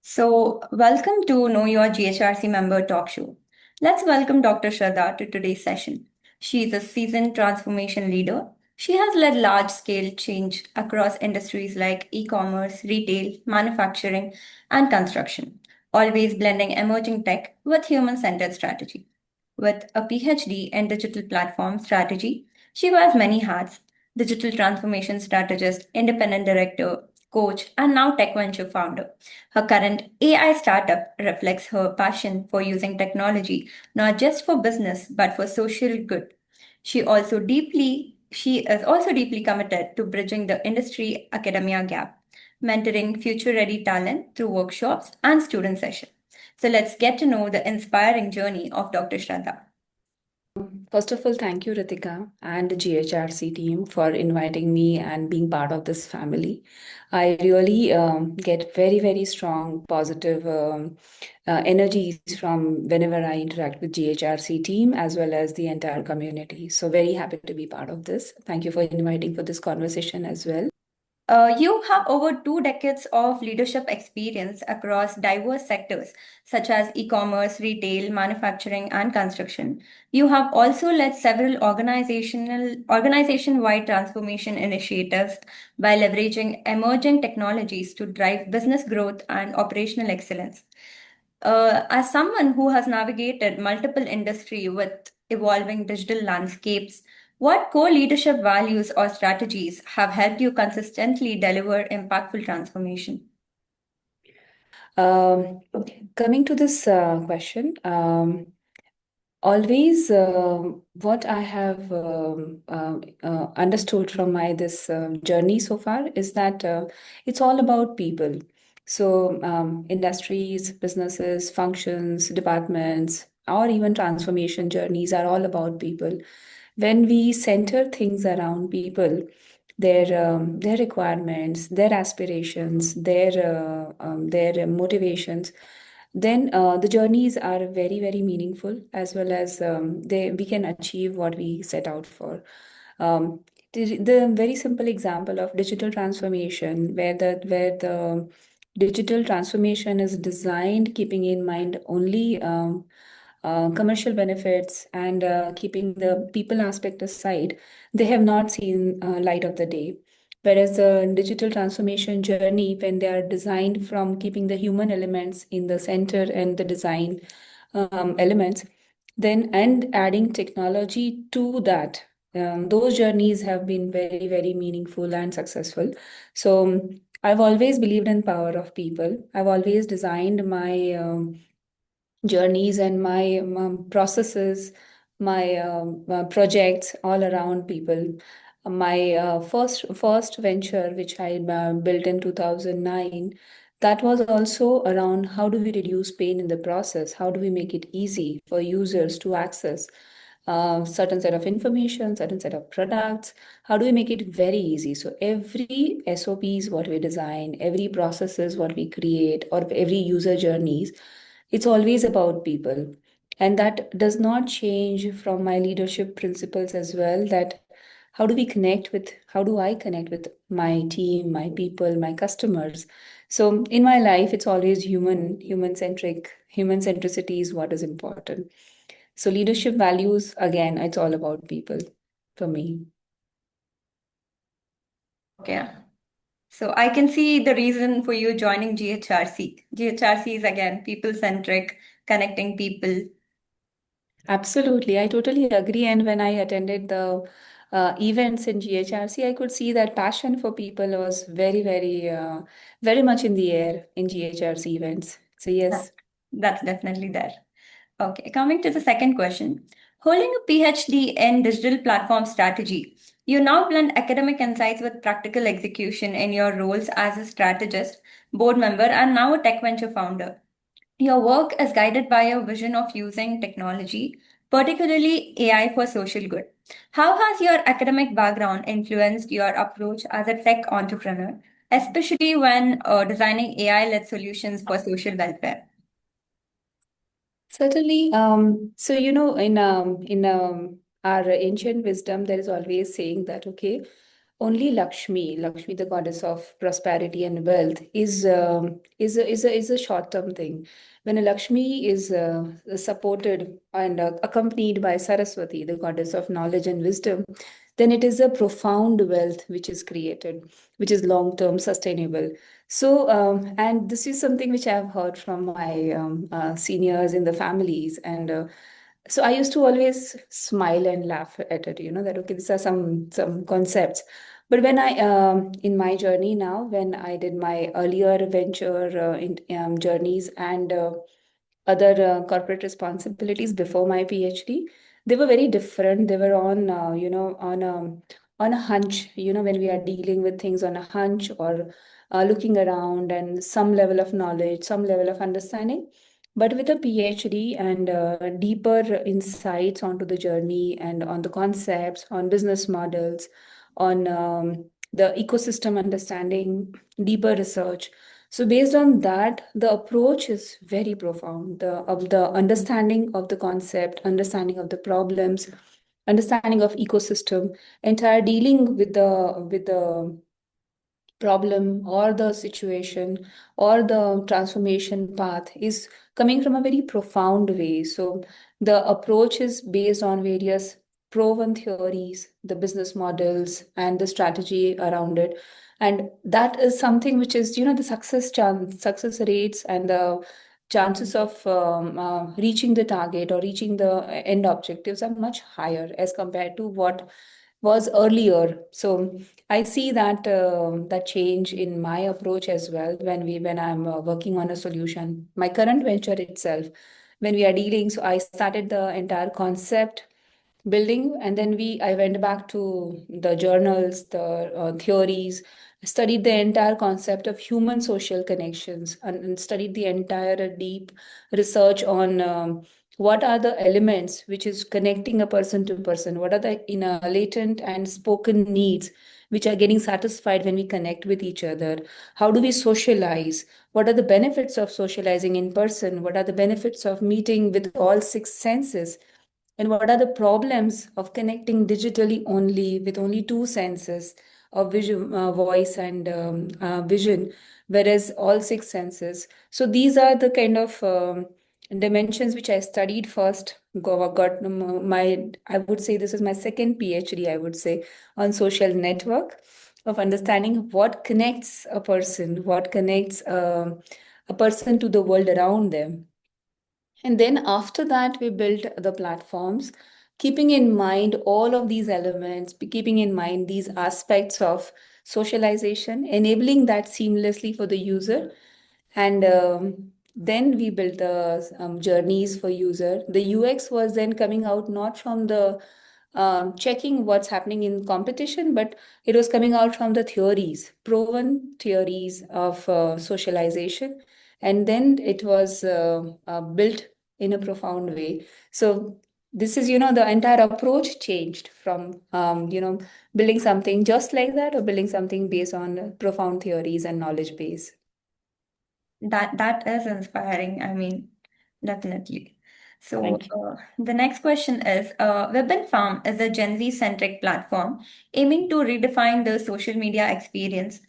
Welcome to Know Your GHRC Member talk show. Let's welcome Dr. Shraddha to today's session. She is a seasoned transformation leader. She has led large scale change across industries like e commerce, retail, manufacturing, and construction, always blending emerging tech with human centered strategy. With a PhD in digital platform strategy, she wears many hats: digital transformation strategist, independent director, coach, and now tech venture founder. Her current AI startup reflects her passion for using technology not just for business but for social good. She is also deeply committed to bridging the industry academia gap, mentoring future ready talent through workshops and student sessions. So let's get to know the inspiring journey of Dr. Shraddha. First of all, thank you, Ritika, and the GHRC team for inviting me and being part of this family. I really get very, very strong positive energies from whenever I interact with GHRC team as well as the entire community. So very happy to be part of this. Thank you for inviting for this conversation as well. You have over 2 decades of leadership experience across diverse sectors such as e commerce, retail, manufacturing, and construction. You have also led several organization wide transformation initiatives by leveraging emerging technologies to drive business growth and operational excellence. As someone who has navigated multiple industry with evolving digital landscapes, what core leadership values or strategies have helped you consistently deliver impactful transformation? Um, Coming to this question, always what I have understood from my this journey so far is that it's all about people. So industries, businesses, functions, departments, or even transformation journeys are all about people. When we center things around people, their requirements, their aspirations, their motivations, then the journeys are very, very meaningful as well as we can achieve what we set out for. Um, the very simple example of digital transformation, where the digital transformation is designed keeping in mind only commercial benefits and keeping the people aspect aside, they have not seen light of the day. Whereas the digital transformation journey, when they are designed from keeping the human elements in the center and the design elements, then and adding technology to that, those journeys have been very, very meaningful and successful. So I've always believed in power of people. I've always designed my journeys and my processes, my projects all around people. My first venture, which I built in 2009, that was also around how do we reduce pain in the process? How do we make it easy for users to access certain set of information, certain set of products? How do we make it very easy? So every SOPs what we design, every processes what we create, or every user journeys, it's always about people. And that does not change from my leadership principles as well. That how do I connect with my team, my people, my customers? So in my life, it's always human centricity is what is important. So leadership values, again, it's all about people for me. Okay. So I can see the reason for you joining GHRC. GHRC is again people centric, connecting people. Absolutely, I totally agree. And when I attended the events in GHRC, I could see that passion for people was very, very much in the air in GHRC events. So Yeah, yes. that's definitely there. Okay, coming to the second question. Holding a PhD in digital platform strategy, you now blend academic insights with practical execution in your roles as a strategist, board member, and now a tech venture founder. Your work is guided by a vision of using technology, particularly AI, for social good. How has your academic background influenced your approach as a tech entrepreneur, especially when designing AI led solutions for social welfare? Certainly. So in our ancient wisdom, there is always saying that okay, Only Lakshmi, the goddess of prosperity and wealth, is a short-term thing. When a Lakshmi is supported and accompanied by Saraswati, the goddess of knowledge and wisdom, then it is a profound wealth which is created, which is long-term sustainable. So, and this is something which I've heard from my seniors in the families, and so I used to always smile and laugh at it, that okay, these are some concepts. But when I in my journey now, when I did my earlier venture in journeys and other corporate responsibilities before my PhD, they were very different. They were on on a hunch. When we are dealing with things on a hunch or looking around and some level of knowledge, some level of understanding. But with a PhD and deeper insights onto the journey and on the concepts, on business models, on the ecosystem understanding, deeper research. So based on that, the approach is very profound. The understanding of the concept, understanding of the problems, understanding of ecosystem, entire dealing with the problem or the situation or the transformation path is coming from a very profound way. So the approach is based on various proven theories, the business models, and the strategy around it. And that is something which is, the success rates and the chances of reaching the target or reaching the end objectives are much higher as compared to what was earlier. So I see that change in my approach as well when I'm working on a solution. My current venture itself, when we are dealing, so I started the entire concept building, and then we I went back to the journals, the theories, studied the entire concept of human social connections, and studied the entire deep research on what are the elements which is connecting a person to person, what are the latent and spoken needs which are getting satisfied when we connect with each other, how do we socialize, what are the benefits of socializing in person, what are the benefits of meeting with all six senses, and what are the problems of connecting digitally only with only two senses of vision, voice, and vision, whereas all six senses? So these are the kind of dimensions which I studied first. Got my, I would say this is my second PhD, I would say, on social network of understanding what connects a person, what connects a person to the world around them. And then after that, we built the platforms, keeping in mind all of these elements, keeping in mind these aspects of socialization, enabling that seamlessly for the user. And then we built the journeys for user. The UX was then coming out not from the checking what's happening in competition, but it was coming out from the theories, proven theories of socialization. And then it was built in a profound way. So this is, the entire approach changed from, building something just like that or building something based on profound theories and knowledge base. That is inspiring. I mean, definitely. So Thank you. the next question is, VibinFam is a Gen Z-centric platform aiming to redefine the social media experience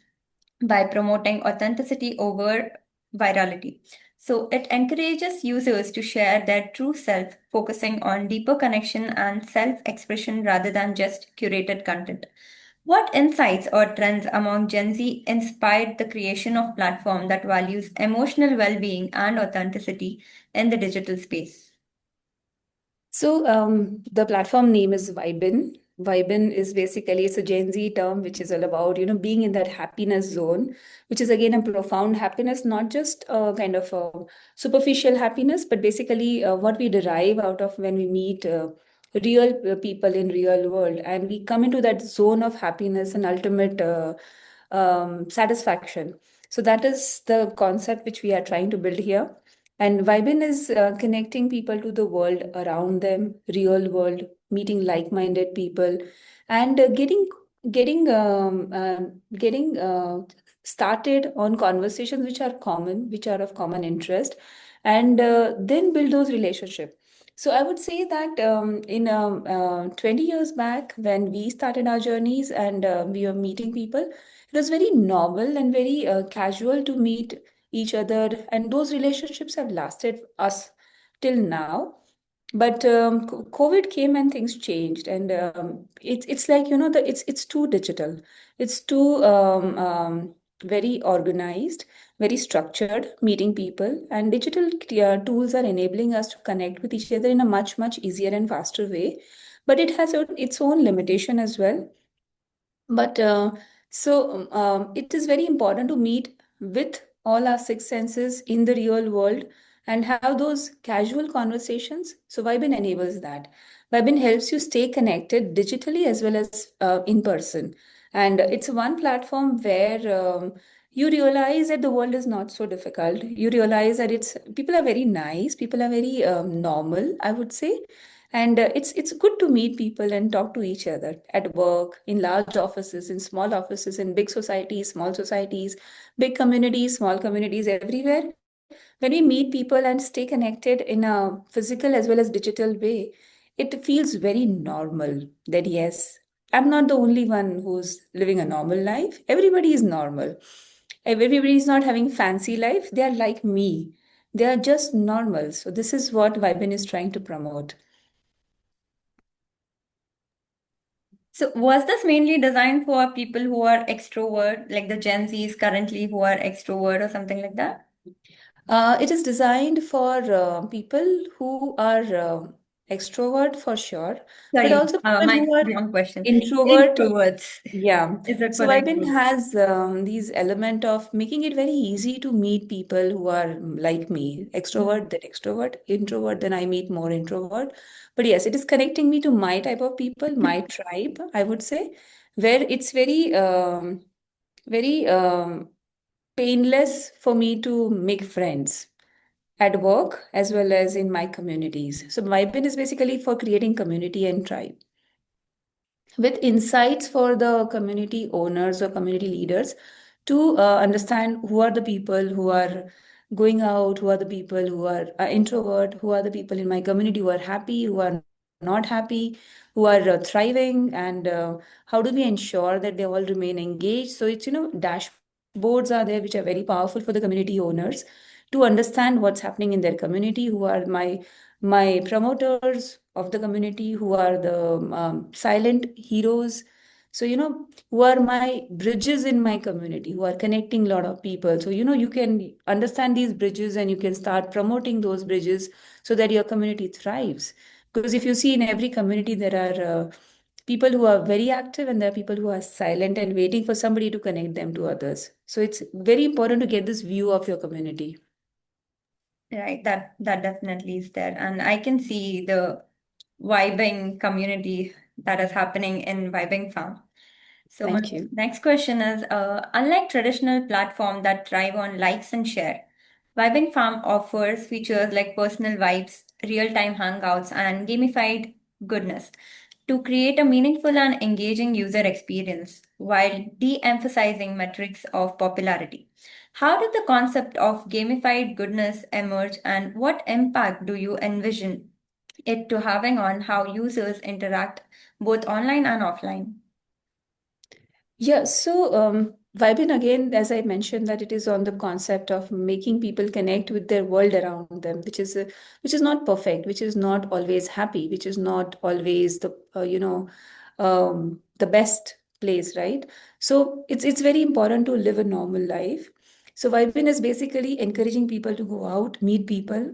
by promoting authenticity over virality. So it encourages users to share their true self, focusing on deeper connection and self-expression rather than just curated content. What insights or trends among Gen Z inspired the creation of platform that values emotional well-being and authenticity in the digital space? So the platform name is Vibin. Vibin is basically it's a Gen Z term which is all about being in that happiness zone, which is again a profound happiness, not just a kind of a superficial happiness, but basically what we derive out of when we meet real people in real world, and we come into that zone of happiness and ultimate satisfaction. So that is the concept which we are trying to build here. And Vibin is connecting people to the world around them, real world, meeting like-minded people, and getting started on conversations which are common, which are of common interest, and then build those relationships. So I would say that in 20 years back, when we started our journeys and we were meeting people, it was very normal and very casual to meet each other, and those relationships have lasted us till now. But COVID came and things changed, and it's like the it's too digital, it's too very organized, very structured, meeting people, and digital tools are enabling us to connect with each other in a much easier and faster way. But it has its own limitation as well. But it is very important to meet with all our six senses in the real world and have those casual conversations. So Vibin enables that. Vibin helps you stay connected digitally as well as in person. And it's one platform where you realize that the world is not so difficult. You realize that it's people are very nice, people are very normal, I would say, and it's good to meet people and talk to each other at work, in large offices, in small offices, in big societies, small societies, big communities, small communities, everywhere. When we meet people and stay connected in a physical as well as digital way, it feels very normal that yes, I'm not the only one who's living a normal life. Everybody is normal. Everybody is not having fancy life. They are like me. They are just normal. So this is what Vibin is trying to promote. So was this mainly designed for people who are extrovert, like the Gen Zs currently who are extrovert or something like that? It is designed for people who are extrovert for sure, but Sorry, also people my who are wrong question. introvert. Introverts. Yeah. Is it So for the Vibin introverts? has these element of making it very easy to meet people who are like me, extrovert, then extrovert, introvert, then I meet more introvert. But yes, it is connecting me to my type of people, my tribe, I would say, where it's very painless for me to make friends at work as well as in my communities. So Vibin is basically for creating community and tribe with insights for the community owners or community leaders to understand who are the people who are going out, who are the people who are introvert, who are the people in my community who are happy, who are not happy, who are thriving, and how do we ensure that they all remain engaged. So it's dashboards are there which are very powerful for the community owners to understand what's happening in their community, who are my promoters of the community, who are the silent heroes. So, who are my bridges in my community, who are connecting a lot of people. So, you can understand these bridges and you can start promoting those bridges so that your community thrives. Because if you see in every community, there are people who are very active and there are people who are silent and waiting for somebody to connect them to others. So, it's very important to get this view of your community. Right, that definitely is there. And I can see the vibing community that is happening in VibinFam. So my Thank you. next question is, unlike traditional platform that thrive on likes and share, VibinFam offers features like personal vibes, real-time hangouts, and gamified goodness to create a meaningful and engaging user experience while de-emphasizing metrics of popularity. How did the concept of gamified goodness emerge, and what impact do you envision it to having on how users interact both online and offline? Yeah, so Vibin again, as I mentioned, that it is on the concept of making people connect with their world around them, which is not perfect, which is not always happy, which is not always the best place, right? So it's very important to live a normal life. So Vibin is basically encouraging people to go out, meet people,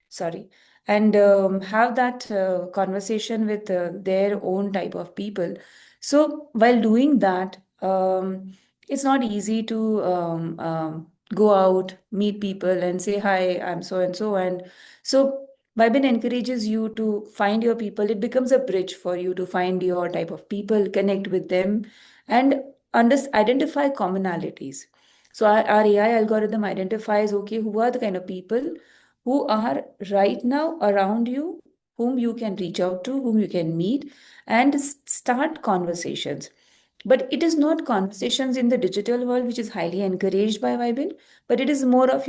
sorry, and have that conversation with their own type of people. So while doing that, it's not easy to go out, meet people, and say, "Hi, I'm so and so." And so Vibin encourages you to find your people. It becomes a bridge for you to find your type of people, connect with them, and identify commonalities. So our AI algorithm identifies, okay, who are the kind of people who are right now around you, whom you can reach out to, whom you can meet, and start conversations. But it is not conversations in the digital world, which is highly encouraged by Vibin, but it is more of,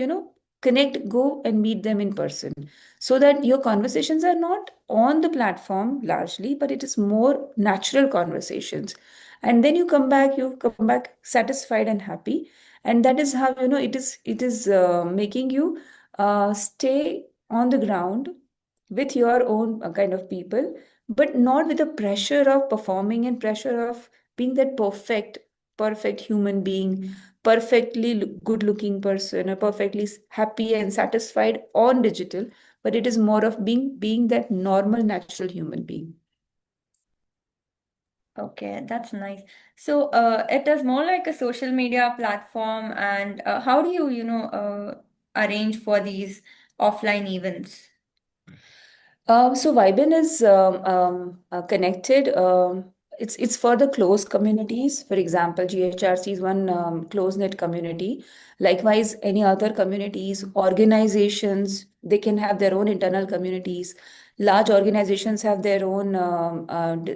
connect, go and meet them in person, so that your conversations are not on the platform largely, but it is more natural conversations. And then you come back satisfied and happy. And that is how, it is making you stay on the ground with your own kind of people, but not with the pressure of performing and pressure of being that perfect human being, perfectly good looking person, a perfectly happy and satisfied on digital, but it is more of being that normal natural human being. Okay, that's nice. So, it is more like a social media platform, and how do you, arrange for these offline events? So Vibin is connected. It's for the close communities. For example, GHRC is one close knit community. Likewise, any other communities, organizations, they can have their own internal communities. Large organizations have their own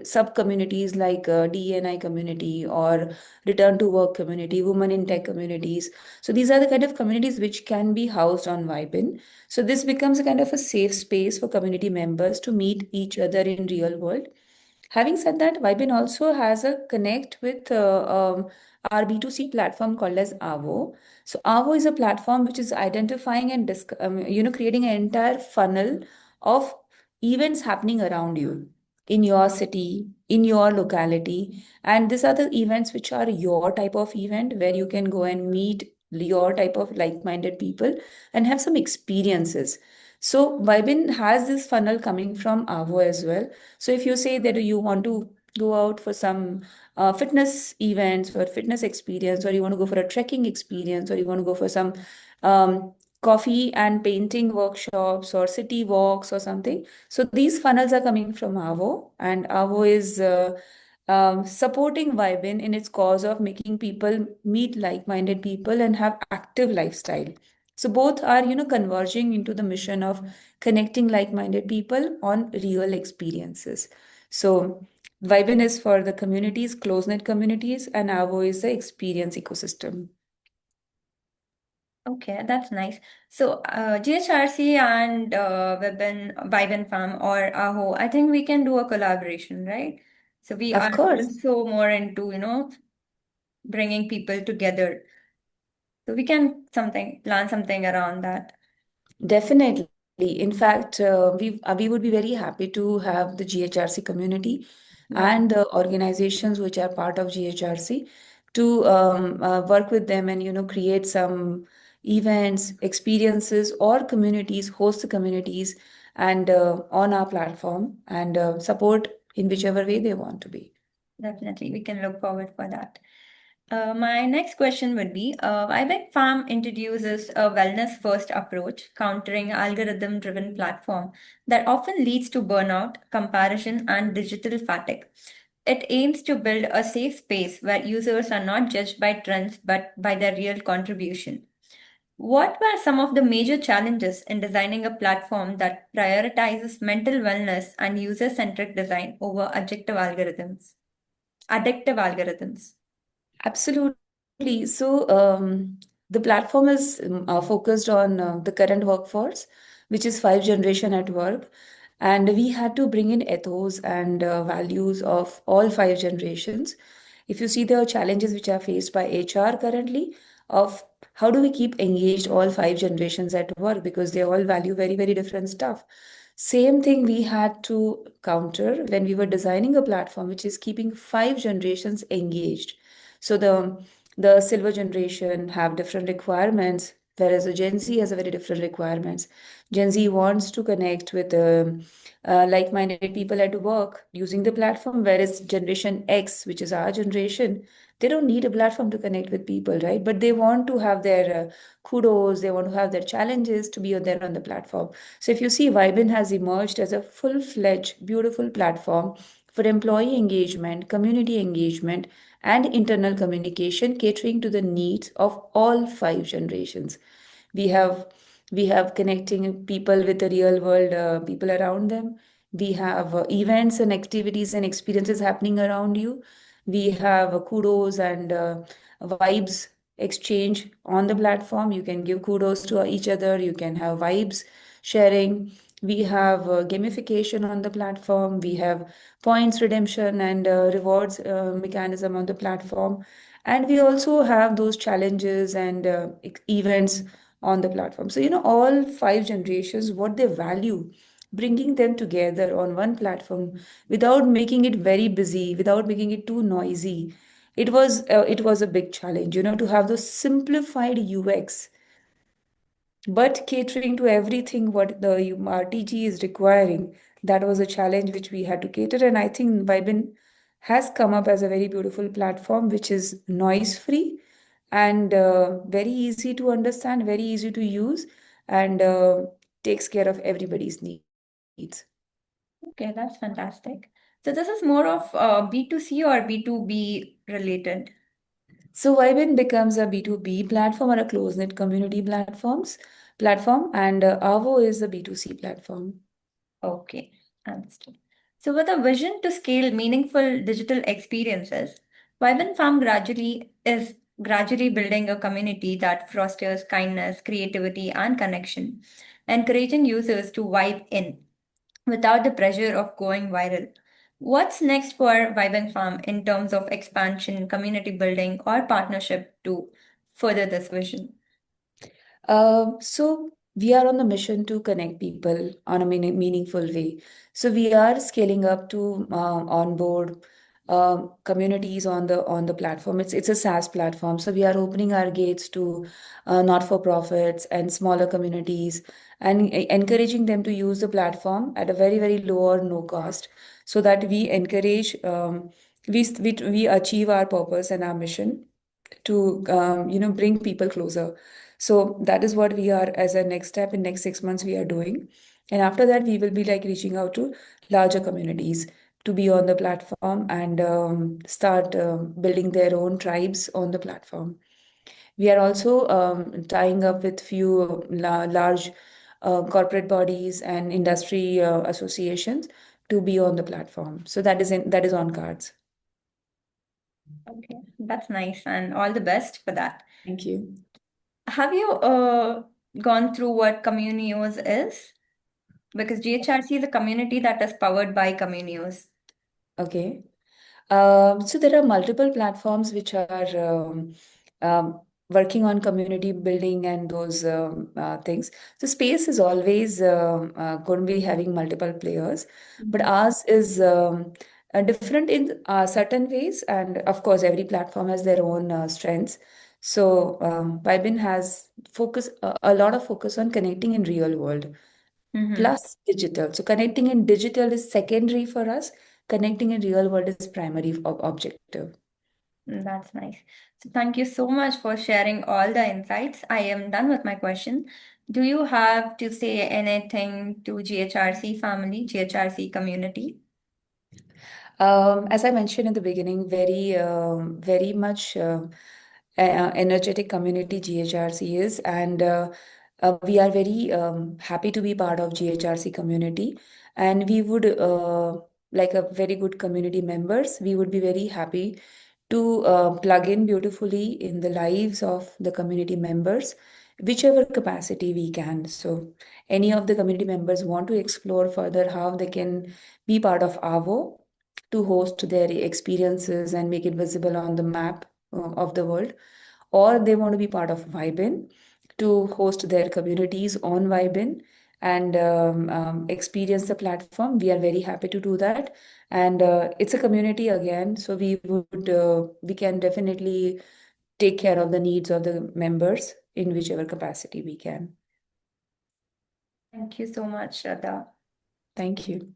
sub communities like DEI community or return to work community, women in tech communities. So these are the kind of communities which can be housed on Vibin. So this becomes a kind of a safe space for community members to meet each other in real world. Having said that, Vibin also has a connect with our B2C platform called as Avo. So Avo is a platform which is identifying and creating an entire funnel of events happening around you in your city, in your locality. And these are the events which are your type of event where you can go and meet your type of like-minded people and have some experiences. So Vibin has this funnel coming from Avo as well. So if you say that you want to go out for some fitness events or fitness experience, or you want to go for a trekking experience, or you want to go for some coffee and painting workshops or city walks or something. So these funnels are coming from Avo, and Avo is supporting Vibin in its cause of making people meet like-minded people and have active lifestyle. So both are, converging into the mission of connecting like-minded people on real experiences. So Vibin is for the communities, close-knit communities, and Avo is the experience ecosystem. Okay, that's nice. So, GHRC and VibinFam or Aho, I think we can do a collaboration, right? So we Of are course, also more into, bringing people together. So we can plan something around that. definitely. In fact, we would be very happy to have the GHRC community Yeah, and the organizations which are part of GHRC to work with them and create some events, experiences, or communities, host the communities, and on our platform and support in whichever way they want to be. definitely. We can look forward for that. My next question would be, IBEC Farm introduces a wellness-first approach, countering algorithm-driven platform that often leads to burnout, comparison, and digital fatigue. It aims to build a safe space where users are not judged by trends but by their real contribution. What were some of the major challenges in designing a platform that prioritizes mental wellness and user-centric design over addictive algorithms? Absolutely. So the platform is focused on the current workforce, which is five generation at work. And we had to bring in ethos and values of all five generations. If you see the challenges which are faced by HR currently, of how do we keep engaged all five generations at work because they all value very, very different stuff. Same thing we had to counter when we were designing a platform which is keeping five generations engaged. So the silver generation have different requirements, whereas the Gen Z has a very different requirements. Gen Z wants to connect with like-minded people at work using the platform, whereas Generation X, which is our generation, they don't need a platform to connect with people, right? But they want to have their kudos, they want to have their challenges to be there on the platform. So if you see, Vibin has emerged as a full-fledged, beautiful platform for employee engagement, community engagement, and internal communication, catering to the needs of all five generations. We have we have connecting people with the real world people around them. We have events and activities and experiences happening around you. We have kudos and vibes exchange on the platform. You can give kudos to each other. You can have vibes sharing. We have gamification on the platform. We have points redemption and rewards mechanism on the platform. And we also have those challenges and events on the platform. So, all five generations, what they value, bringing them together on one platform without making it very busy, without making it too noisy. It was a big challenge, to have those simplified UX, but catering to everything what the RTG is requiring. That was a challenge which we had to cater, and I think Vibin has come up as a very beautiful platform, which is noise free and very easy to understand, very easy to use, and takes care of everybody's needs. Okay, that's fantastic. So this is more of B2C or B2B related? So Vibin becomes a B2B platform or a close-knit community platform, and Avo is a B2C platform. Okay, understood. So with a vision to scale meaningful digital experiences, VibinFam gradually building a community that fosters kindness, creativity, and connection, encouraging users to vibe in without the pressure of going viral. What's next for VibinFam in terms of expansion, community building, or partnership to further this vision? So we are on the mission to connect people on a meaningful way. So we are scaling up to onboard communities on the platform. It's a SaaS platform, so we are opening our gates to not-for-profits and smaller communities, and encouraging them to use the platform at a very very low or no cost, so that we encourage we achieve our purpose and our mission to bring people closer. So that is what we are, as a next step in next 6 months we are doing, and after that we will be like reaching out to larger communities to be on the platform and start building their own tribes on the platform. We are also tying up with few large corporate bodies and industry associations to be on the platform. So that is on cards. Okay, that's nice, and all the best for that. Thank you. Have you gone through what Communios is? Because GHRC is a community that is powered by Communios. Okay. So there are multiple platforms which are um, working on community building and those things. So space is always going to be having multiple players, but Mhm. ours is different in certain ways, and of course, every platform has their own strengths. So Vibin has a lot of focus on connecting in real world Mm-hmm. plus digital. So connecting in digital is secondary for us. Connecting in real world is primary objective. That's nice. So thank you so much for sharing all the insights. I am done with my question. Do you have to say anything to GHRC family, GHRC community? As I mentioned in the beginning, very much energetic community GHRC is, and we are very happy to be part of GHRC community, and we would like a very good community members. We would be very happy to plug in beautifully in the lives of the community members, whichever capacity we can. So, any of the community members want to explore further how they can be part of AVO to host their experiences and make it visible on the map of the world, or they want to be part of Vibin to host their communities on Vibin and experience the platform. We are very happy to do that, and it's a community again, so we can definitely take care of the needs of the members in whichever capacity we can. Thank you so much, Shraddha. Thank you.